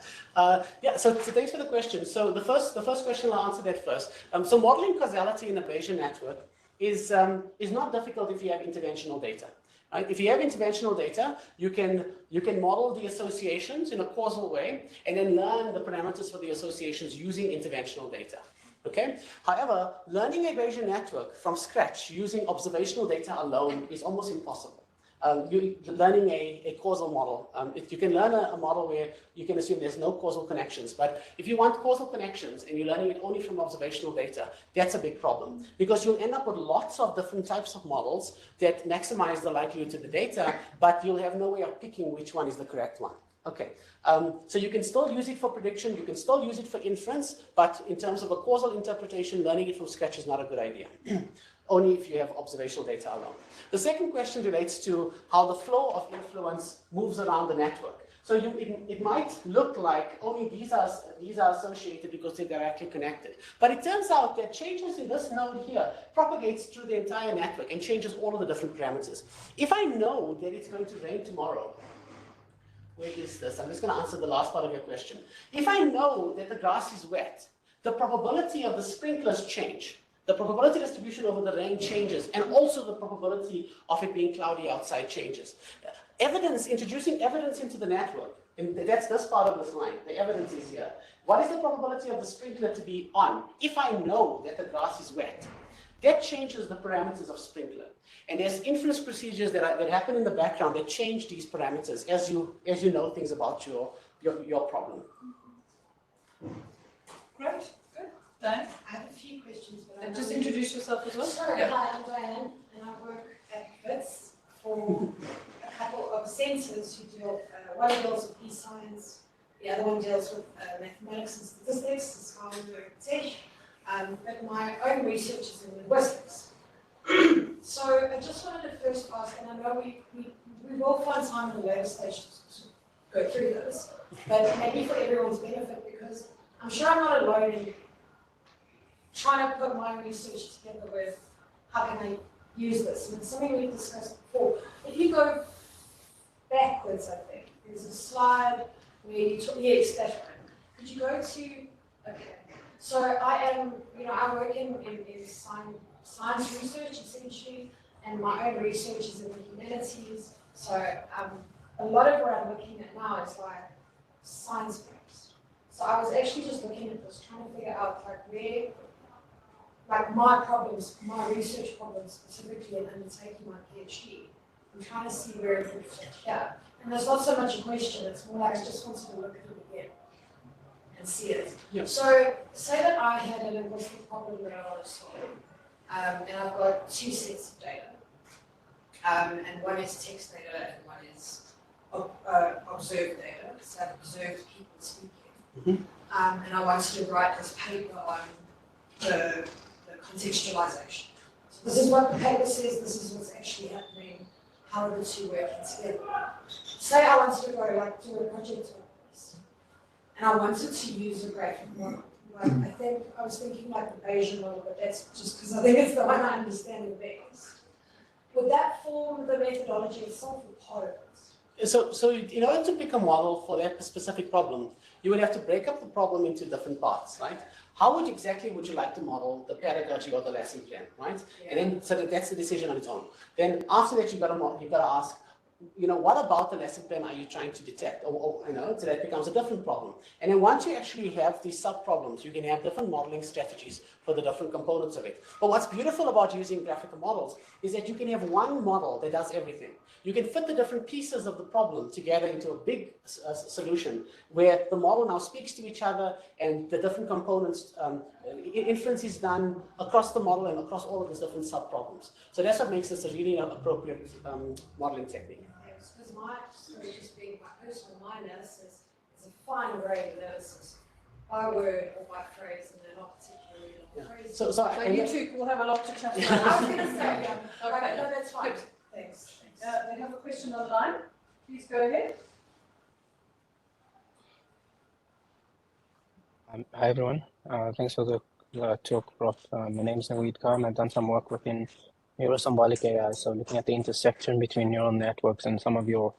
So thanks for the question. So the first question, I'll answer that first. So modeling causality in a Bayesian network is not difficult if you have interventional data. Right? If you have interventional data, you can model the associations in a causal way and then learn the parameters for the associations using interventional data. Okay? However, learning a Bayesian network from scratch using observational data alone is almost impossible. Learning a causal model. You can learn a model where you can assume there's no causal connections, but if you want causal connections and you're learning it only from observational data, that's a big problem because you'll end up with lots of different types of models that maximize the likelihood to the data, but you'll have no way of picking which one is the correct one. Okay, so you can still use it for prediction, you can still use it for inference, but in terms of a causal interpretation, learning it from scratch is not a good idea. Only if you have observational data alone. The second question relates to how the flow of influence moves around the network. So it might look like only these are associated because they're directly connected. But it turns out that changes in this node here propagates through the entire network and changes all of the different parameters. If I know that it's going to rain tomorrow, where is this? I'm just going to answer the last part of your question. If I know that the grass is wet, the probability of the sprinklers change. The probability distribution over the rain changes, and also the probability of it being cloudy outside changes. Introducing evidence into the network, and that's this part of this line, the evidence is here. What is the probability of the sprinkler to be on if I know that the grass is wet? That changes the parameters of sprinkler. And there's inference procedures that happen in the background that change these parameters as you know things about your problem. Great. Good. Diane? I have a few questions. But And just introduce yourself as well. Sorry, Yeah. hi, I'm Diane, and I work at WITS for a couple of centres who deal, one deals with e-science, the other one deals with mathematics and statistics, as well as Ritesh, but my own research is in linguistics. So I just wanted to first ask, and I know we will find time in the later stage to go through this, but maybe for everyone's benefit, because I'm sure I'm not alone in trying to put my research together with how can I use this. And it's something we've discussed before. If you go backwards, I think, there's a slide where you took, yes, that's right. Could you go to, okay. So I work in science research essentially, and my own research is in the humanities. So a lot of what I'm looking at now is like science-based. So I was actually just looking at this, trying to figure out like where, like my problems, my research problems specifically in undertaking my PhD. I'm trying to see where it would fit here. And there's not so much a question, it's more like I just wanted to look at it again. and see it. Yeah. So say that I had a linguistic problem that I want to solve, and I've got two sets of data, and one is text data and one is observed data. So I've observed people speaking, and I wanted to write this paper on the contextualization. So this is what the paper says. This is what's actually happening. How are the two working together? Say I wanted to go do a project on this, and I wanted to use a graphic model. I was thinking like the Bayesian model, but that's just because I think it's the one I understand the best. Would that form the methodology itself or part of it? So in order to pick a model for that specific problem, you would have to break up the problem into different parts, right? How exactly would you like to model the pedagogy or the lesson plan, right? Yeah. And then so that's the decision on its own. Then after that, you've got to ask, what about the lesson plan are you trying to detect? So that becomes a different problem. And then once you actually have these sub-problems, you can have different modeling strategies for the different components of it. But what's beautiful about using graphical models is that you can have one model that does everything. You can fit the different pieces of the problem together into a big solution where the model now speaks to each other and the different components, inference is done across the model and across all of these different sub-problems. So that's what makes this a really appropriate modeling technique. Because my personal analysis is a fine grained analysis by word or by phrase, and they're not particularly long phrases. So you two will have a lot to chat I about. was going to say, yeah. Okay. No, that's fine. Good. Thanks. They have a question on the line. Please go ahead. Hi everyone, thanks for the talk, Prof. My name is Naveed Khan. I've done some work within neurosymbolic AI, so looking at the intersection between neural networks and some of your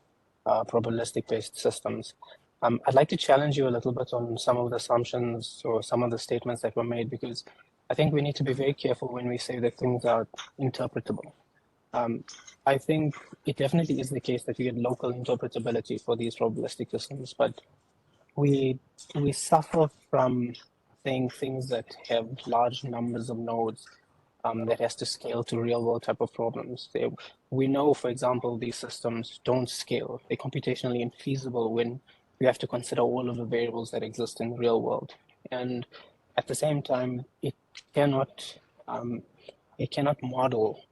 probabilistic-based systems. I'd like to challenge you a little bit on some of the assumptions or some of the statements that were made, because I think we need to be very careful when we say that things are interpretable. I think it definitely is the case that you get local interpretability for these probabilistic systems, but we suffer from saying things that have large numbers of nodes that has to scale to real world type of problems. We know, for example, these systems don't scale. They're computationally infeasible when you have to consider all of the variables that exist in the real world. And at the same time, it cannot model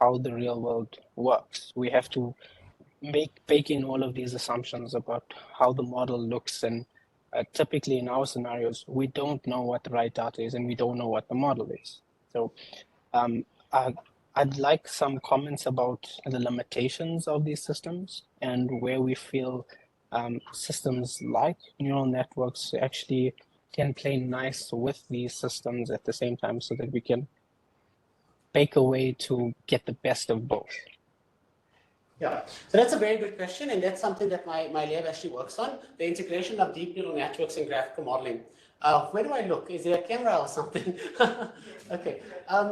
how the real world works. We have to bake in all of these assumptions about how the model looks, and typically in our scenarios, we don't know what the right data is and we don't know what the model is. So I'd like some comments about the limitations of these systems and where we feel systems like neural networks actually can play nice with these systems at the same time, so that we can bake a way to get the best of both. Yeah, so that's a very good question, and that's something that my lab actually works on, the integration of deep neural networks and graphical modeling. Where do I look? Is there a camera or something? Okay,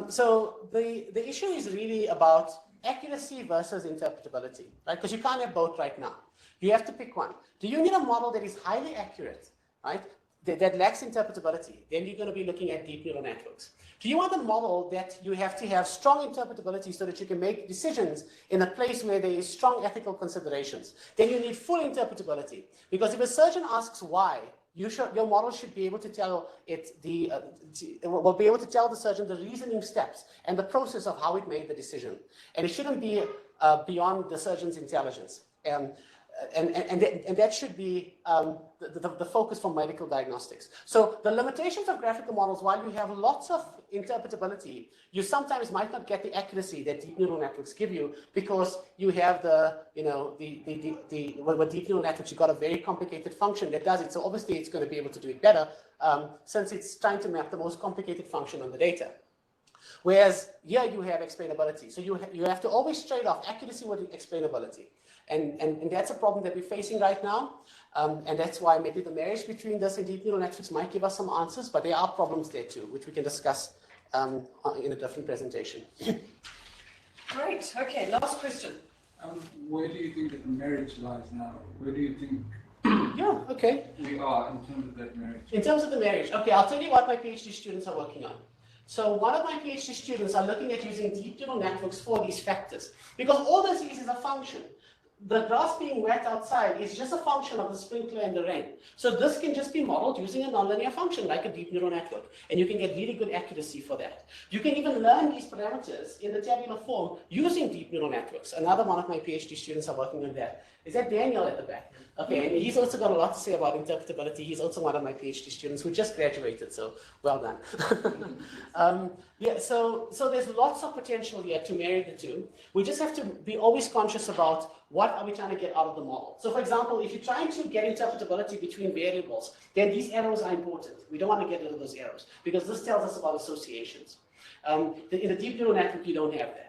so the issue is really about accuracy versus interpretability, right? Because you can't have both right now. You have to pick one. Do you need a model that is highly accurate, right? That lacks interpretability? Then you're going to be looking at deep neural networks. Do you want a model that you have to have strong interpretability so that you can make decisions in a place where there is strong ethical considerations? Then you need full interpretability. Because if a surgeon asks why, your model should be able to tell will be able to tell the surgeon the reasoning steps and the process of how it made the decision. And it shouldn't be beyond the surgeon's intelligence. And that should be the focus for medical diagnostics. So the limitations of graphical models, while you have lots of interpretability, you sometimes might not get the accuracy that deep neural networks give you, because you have with deep neural networks, you've got a very complicated function that does it. So obviously it's going to be able to do it better since it's trying to map the most complicated function on the data. Whereas here you have explainability. So you have to always trade off accuracy with explainability. And that's a problem that we're facing right now. And that's why maybe the marriage between this and deep neural networks might give us some answers, but there are problems there too, which we can discuss in a different presentation. Great. Okay, last question. Where do you think that the marriage lies now? Where do you think we are in terms of that marriage? In terms of the marriage, okay, I'll tell you what my PhD students are working on. So one of my PhD students are looking at using deep neural networks for these factors, because all this is a function. the grass being wet outside is just a function of the sprinkler and the rain. So this can just be modeled using a nonlinear function like a deep neural network, and you can get really good accuracy for that. You can even learn these parameters in the tabular form using deep neural networks. Another one of my PhD students are working on that. Is that Daniel at the back? Okay, and he's also got a lot to say about interpretability. He's also one of my PhD students who just graduated, so well done. Yeah, so there's lots of potential here to marry the two. We just have to be always conscious about what are we trying to get out of the model. So for example, if you're trying to get interpretability between variables, then these arrows are important. We don't want to get rid of those arrows because this tells us about associations. In a deep neural network, you don't have that.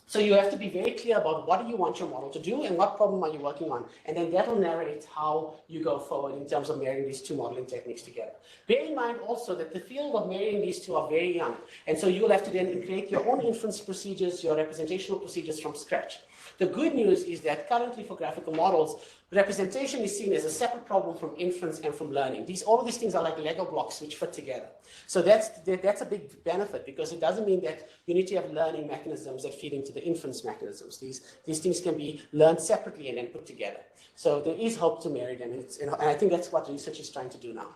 So you have to be very clear about what do you want your model to do and what problem are you working on. And then that will narrate how you go forward in terms of marrying these two modeling techniques together. Bear in mind also that the field of marrying these two are very young. And so you will have to then create your own inference procedures, your representational procedures from scratch. The good news is that currently for graphical models, representation is seen as a separate problem from inference and from learning. All of these things are like Lego blocks which fit together. So that's a big benefit because it doesn't mean that you need to have learning mechanisms that feed into the inference mechanisms. These things can be learned separately and then put together. So there is hope to marry them, and I think that's what research is trying to do now.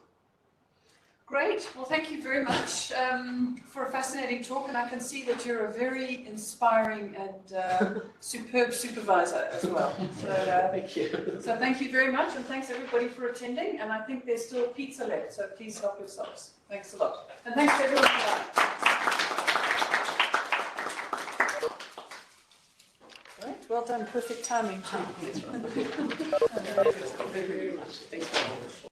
Great. Well, thank you very much for a fascinating talk, and I can see that you're a very inspiring and superb supervisor as well. So, Thank you. So thank you very much, and thanks everybody for attending. And I think there's still pizza left, so please help yourselves. Thanks a lot. And thanks to everyone for that. Right, well done. Perfect timing too. Thank you very much. Thanks for